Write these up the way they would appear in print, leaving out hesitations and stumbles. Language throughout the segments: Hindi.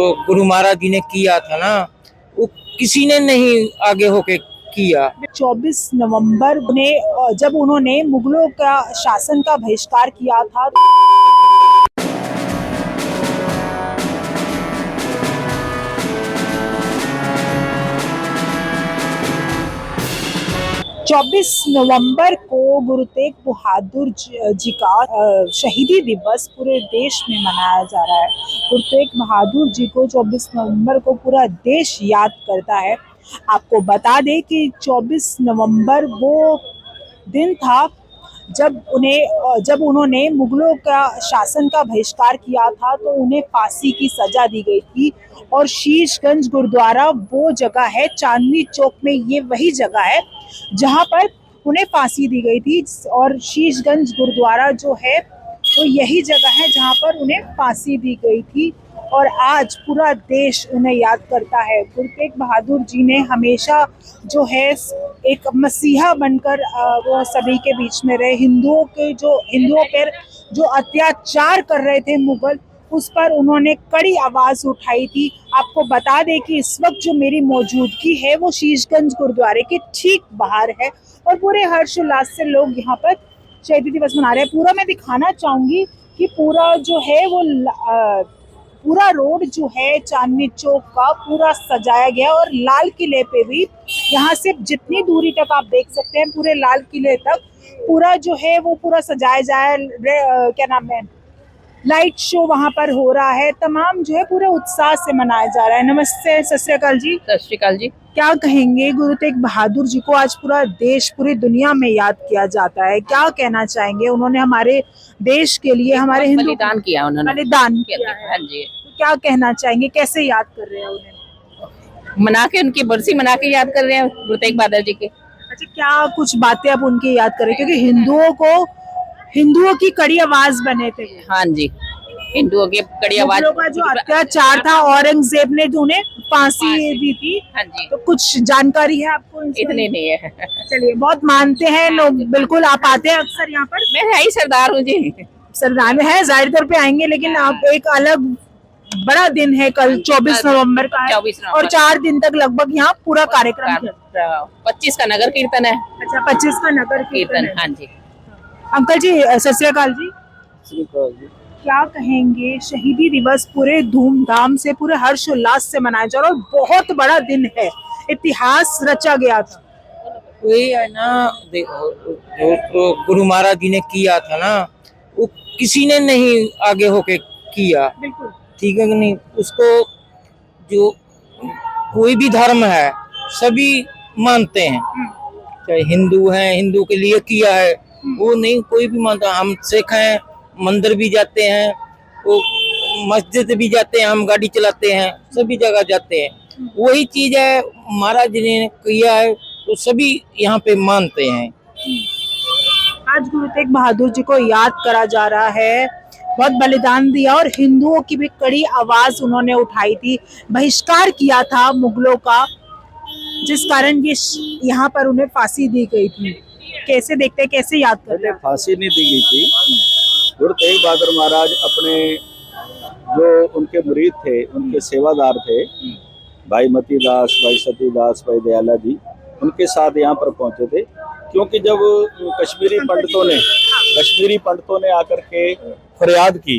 तो गुरु महाराज जी ने किया था ना, वो किसी ने नहीं आगे होके किया। 24 नवंबर ने जब उन्होंने मुगलों का शासन का बहिष्कार किया था, 24 नवंबर को गुरु तेग बहादुर जी का शहीदी दिवस पूरे देश में मनाया जा रहा है। गुरु तेग बहादुर जी को 24 नवंबर को पूरा देश याद करता है। आपको बता दें कि 24 नवंबर वो दिन था जब उन्होंने मुगलों का शासन का बहिष्कार किया था, तो उन्हें फांसी की सजा दी गई थी। और शीशगंज गुरुद्वारा वो जगह है, चांदनी चौक में ये वही जगह है जहां पर उन्हें फांसी दी गई थी। और शीशगंज गुरुद्वारा जो है वो यही जगह है जहां पर उन्हें फांसी दी गई थी। और आज पूरा देश उन्हें याद करता है। गुरु तेग बहादुर जी ने हमेशा जो है एक मसीहा बनकर वो सभी के बीच में रहे। हिंदुओं पर जो अत्याचार कर रहे थे मुगल, उस पर उन्होंने कड़ी आवाज उठाई थी। आपको बता दें कि इस वक्त जो मेरी मौजूदगी है वो शीशगंज गुरुद्वारे के ठीक बाहर है और पूरे हर्षोल्लास से लोग यहाँ पर शहीदी दिवस मना रहे हैं। पूरा मैं दिखाना चाहूंगी कि पूरा जो है वो पूरा रोड जो है चांदनी चौक का पूरा सजाया गया। और लाल किले पे भी यहाँ से जितनी दूरी तक आप देख सकते हैं, पूरे लाल किले तक पूरा जो है वो पूरा सजाया जाए। क्या नाम है, लाइट शो वहाँ पर हो रहा है। तमाम जो है पूरे उत्साह से मनाया जा रहा है। नमस्ते, सत श्री अकाल जी। सत श्री अकाल जी। क्या कहेंगे, गुरु तेग बहादुर जी को आज पूरा देश, पूरी दुनिया में याद किया जाता है, क्या कहना चाहेंगे? उन्होंने हमारे देश के लिए, हमारे हिंदू बलिदान किया, उन्होंने बलिदान किया है। हाँ जी। तो क्या कहना चाहेंगे, कैसे याद कर रहे हैं उन्हें? मना के, उनकी बरसी मना के याद कर रहे हैं गुरु तेग बहादुर जी के। अच्छा, क्या कुछ बातें आप उनकी याद करें, क्योंकि हिंदुओं की कड़ी आवाज बने थे। हाँ जी, हिंदुओं की कड़ी आवाज। मुगलों का जो अत्याचार था, औरंगजेब ने जो उन्हें फांसी दी थी। हाँ जी। तो कुछ जानकारी है आपको? इतने नहीं है। चलिए, बहुत मानते हैं लोग, बिल्कुल। आप आते हैं अक्सर यहाँ पर? मैं है ही सरदार हूँ जी। सरदार में है, जाहिर तौर पे आएंगे, लेकिन आप एक अलग बड़ा दिन है कल 24 नवंबर का है। 24 नवंबर। और 4 दिन तक लगभग यहाँ पूरा कार्यक्रम है। 25 का नगर कीर्तन है। अच्छा, 25 का नगर कीर्तन है। हाँ जी। अंकल जी, सत श्री अकाल जी। क्या कहेंगे, शहीदी दिवस पूरे धूमधाम से, पूरे हर्षोल्लास से मनाया जा रहा है और बहुत बड़ा दिन है, इतिहास रचा गया था। वही है ना, जो गुरु महाराज जी ने किया था ना, वो किसी ने नहीं आगे होके किया। बिल्कुल ठीक है कि नहीं? उसको जो कोई भी धर्म है सभी मानते हैं, चाहे हिंदू हैं, हिंदू के लिए किया है, वो नहीं कोई भी मानता। हम सिख हैं, मंदिर भी जाते हैं, वो मस्जिद भी जाते हैं, हम गाड़ी चलाते हैं, सभी जगह जाते हैं। वही चीज है महाराज जी ने किया है, तो सभी यहाँ पे मानते हैं। आज गुरु तेग बहादुर जी को याद करा जा रहा है। बहुत बलिदान दिया और हिंदुओं की भी कड़ी आवाज उन्होंने उठाई थी, बहिष्कार किया था मुगलों का, जिस कारण ये यहाँ पर उन्हें फांसी दी गई थी। कैसे देखते हैं, कैसे याद करते हैं? फांसी नहीं दी गई थी। गुरु तेग बहादुर महाराज अपने जो उनके मुरीद थे, उनके सेवादार थे, भाई मती दास, भाई सती दास, भाई दयाला जी, उनके साथ यहाँ पर पहुंचे थे। क्योंकि जब कश्मीरी पंडितों ने आकर के फरियाद की,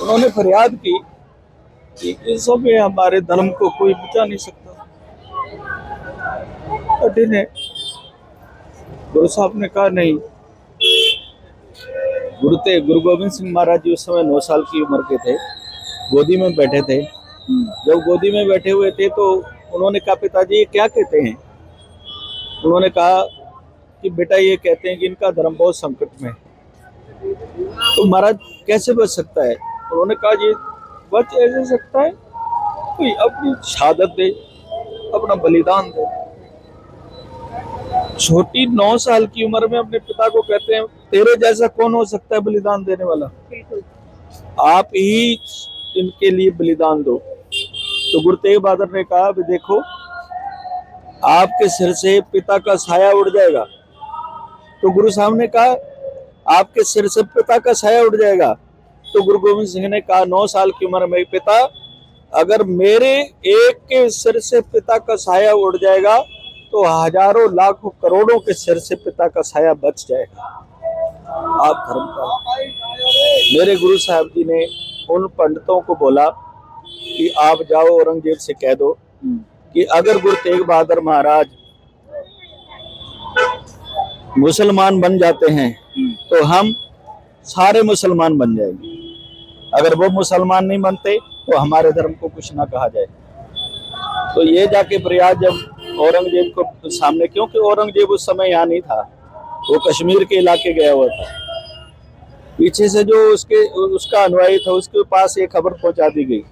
उन्होंने फरियाद की कि इस समय हमारे धर्म को कोई बचा नहीं सकता, कठिन है। गुरु साहब ने कहा नहीं। गुरु गोविंद सिंह महाराज जी उस समय 9 साल की उम्र के थे, गोदी में बैठे थे। जब गोदी में बैठे हुए थे तो उन्होंने कहा, पिताजी ये क्या कहते हैं? उन्होंने कहा कि बेटा ये कहते हैं कि इनका धर्म बहुत संकट में है। तो महाराज कैसे बच सकता है? उन्होंने कहा ये बच ऐसे सकता है कोई अपनी शहादत दे, अपना बलिदान दे। छोटी 9 साल की उम्र में अपने पिता को कहते हैं, तेरे जैसा कौन हो सकता है बलिदान देने वाला, आप ही इनके लिए बलिदान दो। तो गुरु तेग बहादुर ने कहा, देखो आपके सिर से पिता का साया उड़ जाएगा, तो गुरु साहब ने कहा आपके सिर से पिता का साया उड़ जाएगा। तो गुरु गोविंद सिंह ने कहा 9 साल की उम्र में पिता अगर मेरे एक के सिर से पिता का साया उड़ जाएगा तो हजारों लाखों करोड़ों के सिर से पिता का साया बच जाएगा। आप धर्म का। मेरे गुरु साहब जी ने उन पंडितों को बोला कि आप जाओ औरंगजेब से कह दो कि अगर गुरु तेग बहादुर महाराज मुसलमान बन जाते हैं तो हम सारे मुसलमान बन जाएंगे, अगर वो मुसलमान नहीं बनते तो हमारे धर्म को कुछ ना कहा जाए। तो ये जाके प्रयाग जब औरंगजेब को सामने, क्योंकि औरंगजेब उस समय यहाँ नहीं था, वो कश्मीर के इलाके गया हुआ था, पीछे से जो उसका अनुयायी था उसके पास ये खबर पहुंचा दी गई।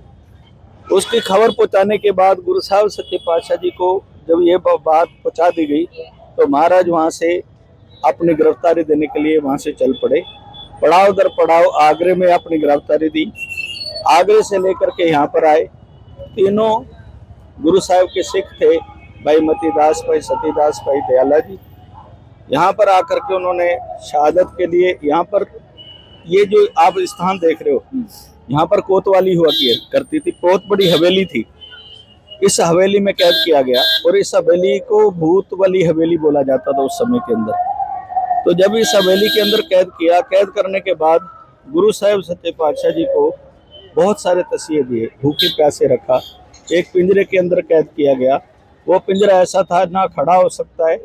उसकी खबर पहुंचाने के बाद गुरु साहब सच्चे पातशाह जी को जब ये बात पहुंचा दी गई तो महाराज वहां से अपनी गिरफ्तारी देने के लिए वहां से चल पड़े। पड़ाव दर पड़ाव आगरे में अपनी गिरफ्तारी दी, आगरे से लेकर के यहाँ पर आए। तीनों गुरु साहब के सिख थे, भाई मतीदास, भाई सतीदास, भाई दयाला जी। यहाँ पर आकर के उन्होंने शहादत के लिए, यहाँ पर ये जो आप स्थान देख रहे हो, यहाँ पर कोतवाली हुआ करती थी, बहुत बड़ी हवेली थी। इस हवेली में कैद किया गया और इस हवेली को भूत वाली हवेली बोला जाता था उस समय के अंदर। तो जब इस हवेली के अंदर कैद किया, कैद करने के बाद गुरु साहब सच्चे पातशाह जी को बहुत सारे तसीहे दिए, भूखे प्यासे रखा, एक पिंजरे के अंदर कैद किया गया। वो पिंजरा ऐसा था ना खड़ा हो सकता है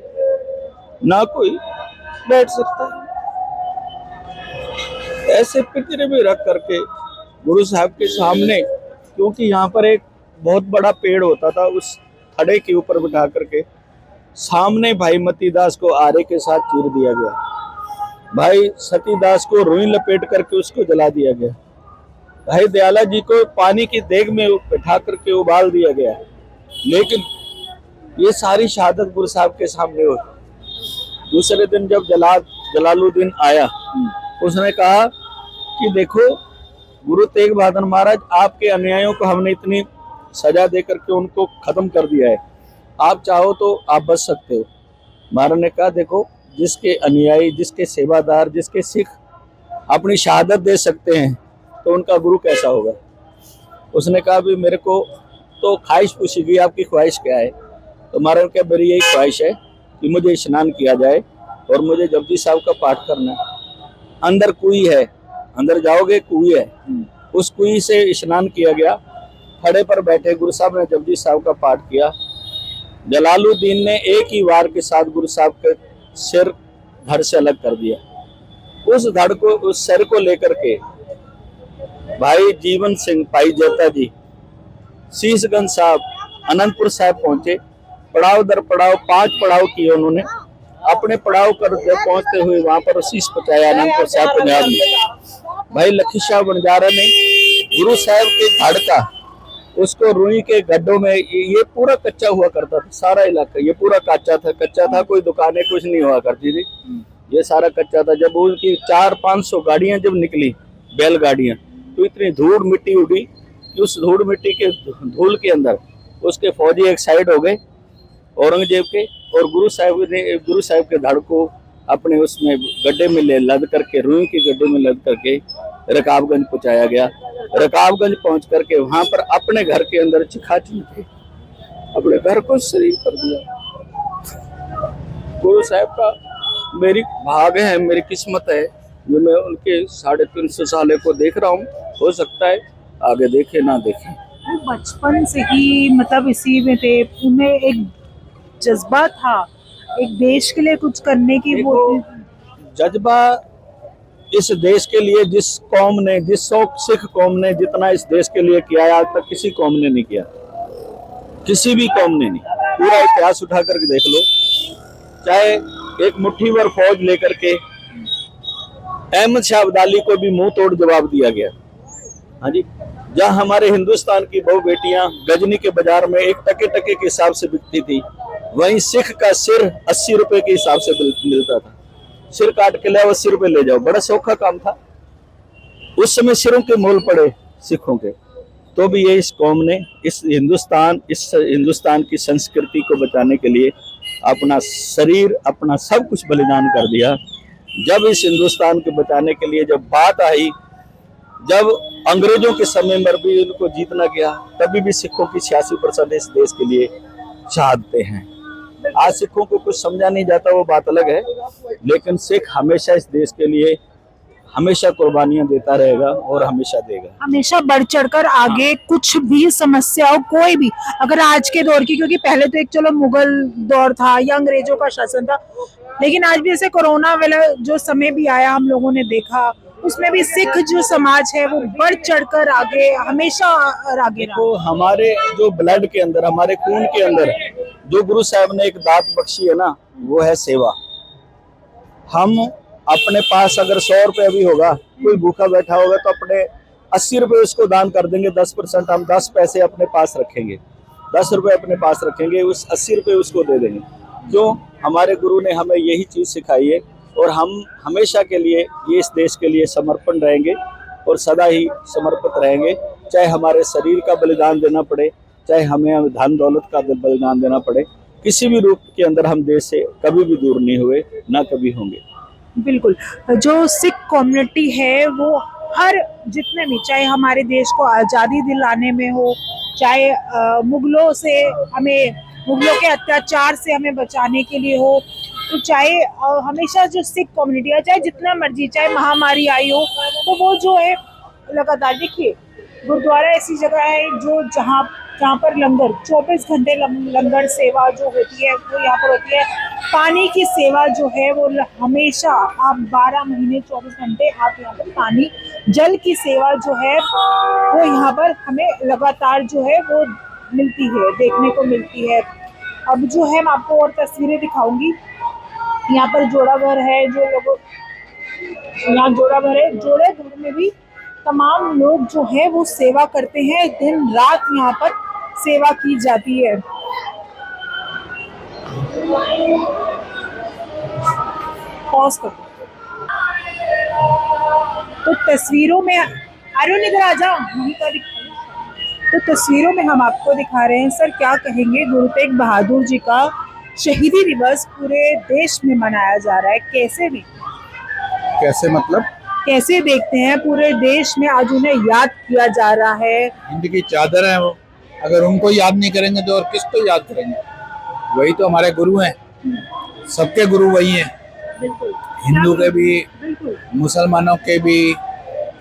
ना कोई बैठ सकता है, ऐसे पिंजरे में रख करके गुरु साहब के सामने, क्योंकि यहाँ पर एक बहुत बड़ा पेड़ होता था, उस थड़े के ऊपर बिठा करके सामने भाई मतीदास को आरे के साथ चीर दिया गया, भाई सतीदास को रुई लपेट करके उसको जला दिया गया, भाई दयाला जी को पानी की देग में बिठा करके उबाल दिया गया। लेकिन ये सारी शहादत गुरु साहब के सामने हुई। दूसरे दिन जब जलालुद्दीन आया, उसने कहा कि देखो गुरु तेग बहादुर महाराज, आपके अनुयायियों को हमने इतनी सजा दे करके उनको खत्म कर दिया है, आप चाहो तो आप बच सकते हो। महाराज ने कहा देखो, जिसके अनुयायी, जिसके सेवादार, जिसके सिख अपनी शहादत दे सकते हैं तो उनका गुरु कैसा होगा। उसने कहा भी मेरे को तो ख्वाहिश पूछी गई, आपकी ख्वाहिश क्या है। तो महाराज ने कहा मेरी यही ख्वाहिश है कि मुझे स्नान किया जाए और मुझे जपजी साहब का पाठ करना है। अंदर कुई है, अंदर जाओगे कुई है, उस कुई से स्नान किया गया। खड़े पर बैठे गुरु साहब ने जपजी साहब का पाठ किया। जलालुद्दीन ने एक ही वार के साथ गुरु साहब के सिर धड़ से अलग कर दिया। उस धड़ को, उस सिर को लेकर के भाई जीवन सिंह, भाई जेता जी, शीशगंज साहब, अनंतपुर साहब पहुंचे। पड़ाव दर पड़ाव 5 पड़ाव किए उन्होंने। अपने पड़ाव पर जब पहुंचते हुए वहां पर शीश पचाया अनंतपुर साहब पंजाब में। भाई लखी शाह बंजारा ने गुरु साहब के धड़ का, उसको रुई के गड्ढों में, ये पूरा कच्चा हुआ करता था, सारा इलाका ये पूरा कच्चा था, कोई दुकानें कुछ नहीं हुआ करती थी, ये सारा कच्चा था। जब उनकी 400-500 गाड़ियां जब निकली, बैलगाड़ियां, तो इतनी धूल मिट्टी उड़ी कि उस धूल मिट्टी के धूल के अंदर उसके फौजी एक साइड हो गए औरंगजेब के, और गुरु साहब के धड़ को अपने उसमें गड्ढे में लद करके, रुई के गड्ढे में लद करके रकाबगंज पहुंचाया गया। रकाबगंज पहुंच करके वहां पर अपने घर के अंदर चिखा के अपने घर को शरीर कर दिया। गुरु साहब का मेरी भाग है, मेरी किस्मत है जो मैं उनके 350 साल को देख रहा हूँ। हो सकता है आगे देखे ना देखे। वो बचपन से ही मतलब इसी में थे, उन्हें एक जज्बा था एक देश के लिए कुछ करने की। वो जज्बा इस देश के लिए, जिस कौम ने, जिस सिख कौम ने जितना इस देश के लिए किया है, आज तक किसी कौम ने नहीं किया, किसी भी कौम ने नहीं। पूरा इतिहास उठा करके देख लो, चाहे एक मुट्ठी भर फौज लेकर के अहमद शाह अब्दाली को भी मुंह तोड़ जवाब दिया गया। हाँ जी, जहाँ हमारे हिंदुस्तान की बहु बेटियां गजनी के बाजार में 1 टके के हिसाब से बिकती थी, वहीं सिख का सिर 80 रुपए के हिसाब से मिलता था। सिर काट के ले 80 रुपए ले जाओ, बड़ा सौखा काम था। उस समय सिरों के मोल पड़े सिखों के, तो भी ये इस कौम ने इस हिंदुस्तान की संस्कृति को बचाने के लिए अपना शरीर, अपना सब कुछ बलिदान कर दिया। जब इस हिंदुस्तान को बचाने के लिए जब बात आई, जब अंग्रेजों के समय में भी उनको जीतना गया, तभी भी सिखों की 86% इस देश के लिए शहादतें हैं। आज सिखों को कुछ समझा नहीं जाता, वो बात अलग है, लेकिन सिख हमेशा इस देश के लिए हमेशा कुर्बानियां देता रहेगा और हमेशा देगा। हमेशा बढ़ चढ़कर आगे कुछ भी समस्या हो, कोई भी, अगर आज के दौर की, क्योंकि पहले तो एक चलो मुगल दौर था या अंग्रेजों का शासन था, लेकिन आज भी ऐसे कोरोना वाला जो समय भी आया हम लोगों ने देखा, उसमें भी सिख जो समाज है वो बढ़ चढ़कर आगे हमेशा आगे रहा। तो हमारे जो ब्लड के अंदर, हमारे खून के अंदर जो गुरु साहब ने एक दात बख्शी है ना, वो है सेवा। हम अपने पास अगर 100 रुपये भी होगा, कोई भूखा बैठा होगा तो अपने 80 रुपये उसको दान कर देंगे, 10% हम 10 पैसे अपने पास रखेंगे, 10 रुपये अपने पास रखेंगे, उस 80 रुपये उसको दे देंगे। क्यों? हमारे गुरु ने हमें यही चीज़ सिखाई है और हम हमेशा के लिए ये इस देश के लिए समर्पण रहेंगे और सदा ही समर्पित रहेंगे, चाहे हमारे शरीर का बलिदान देना पड़े, चाहे हमें धन दौलत का बलिदान देना पड़े, किसी भी रूप के अंदर हम देश से कभी भी दूर नहीं हुए, ना कभी होंगे। बिल्कुल, जो सिख कम्युनिटी है वो हर जितने भी, चाहे हमारे देश को आज़ादी दिलाने में हो, चाहे मुगलों से हमें, मुगलों के अत्याचार से हमें बचाने के लिए हो, तो चाहे हमेशा जो सिख कम्युनिटी है, चाहे जितना मर्जी, चाहे महामारी आई हो, तो वो जो है लगातार, देखिए गुरुद्वारा ऐसी जगह है जो जहाँ पर लंगर 24 घंटे लंगर सेवा जो होती है वो यहाँ पर होती है। पानी की सेवा जो है वो हमेशा, आप 12 महीने 24 घंटे आप यहाँ पर पानी, जल की सेवा जो है वो यहाँ पर हमें लगातार जो है वो मिलती है, देखने को मिलती है। अब जो है मैं आपको और तस्वीरें दिखाऊंगी। यहाँ पर जोड़ा घर है, जो लोग यहाँ जोड़ा घर है, जोड़े घर में भी तमाम लोग जो है वो सेवा करते हैं, दिन रात यहाँ पर सेवा की जाती है। पॉज कर, तो तस्वीरों में अरुण इधर आ जाओ, तो तस्वीरों में हम आपको दिखा रहे हैं। सर क्या कहेंगे, गुरु तेग बहादुर जी का शहीदी दिवस पूरे देश में मनाया जा रहा है, कैसे मतलब कैसे देखते हैं? पूरे देश में आज उन्हें याद किया जा रहा है। जिंदगी चादर है वो, अगर उनको याद नहीं करेंगे तो और किसको याद करेंगे? वही तो हमारे गुरु हैं, सबके गुरु वही हैं, हिंदू के भी, मुसलमानों के भी,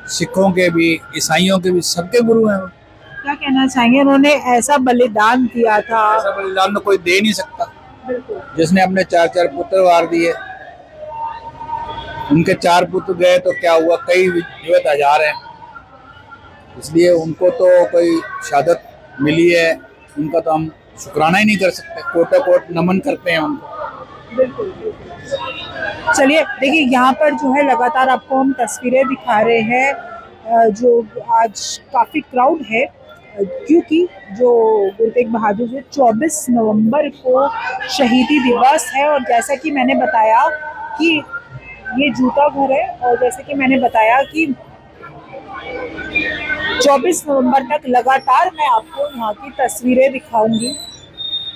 सिखों के भी, ईसाइयों के भी, सबके गुरु हैं। क्या कहना चाहेंगे? उन्होंने ऐसा बलिदान दिया था, ऐसा बलिदान तो कोई दे नहीं सकता। जिसने अपने 4 पुत्र वार दिए, उनके 4 पुत्र गए तो क्या हुआ, कई जीवित हजार हैं, इसलिए उनको तो कोई शहादत मिली है, उनका तो हम शुक्राना ही नहीं कर सकते, कोटो कोट नमन करते हैं उनको। बिल्कुल। चलिए देखिए, यहाँ पर जो है लगातार आपको हम तस्वीरें दिखा रहे हैं, जो आज काफ़ी क्राउड है, क्योंकि जो गुरु तेग बहादुर जी 24 नवंबर को शहीदी दिवस है। और जैसा कि मैंने बताया कि ये जूता घर है, और जैसे कि मैंने बताया कि 24 नवंबर तक लगातार मैं आपको यहाँ की तस्वीरें दिखाऊंगी।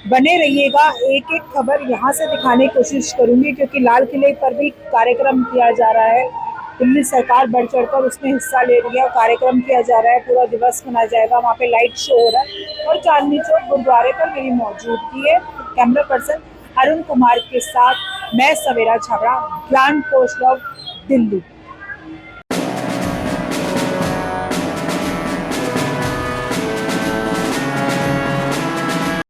बने रहिएगा, एक एक खबर यहाँ से दिखाने की कोशिश करूंगी, क्योंकि लाल किले पर भी कार्यक्रम किया जा रहा है। दिल्ली सरकार बढ़ चढ़कर उसमें हिस्सा ले रही है, कार्यक्रम किया जा रहा है, पूरा दिवस मनाया जाएगा, वहाँ पे लाइट शो हो रहा है। और चांदनी चौक गुरुद्वारे पर मेरी मौजूदगी है। कैमरा पर्सन अरुण कुमार के साथ मैं सवेरा छाबड़ा, ज्ञान पोस्ट, दिल्ली।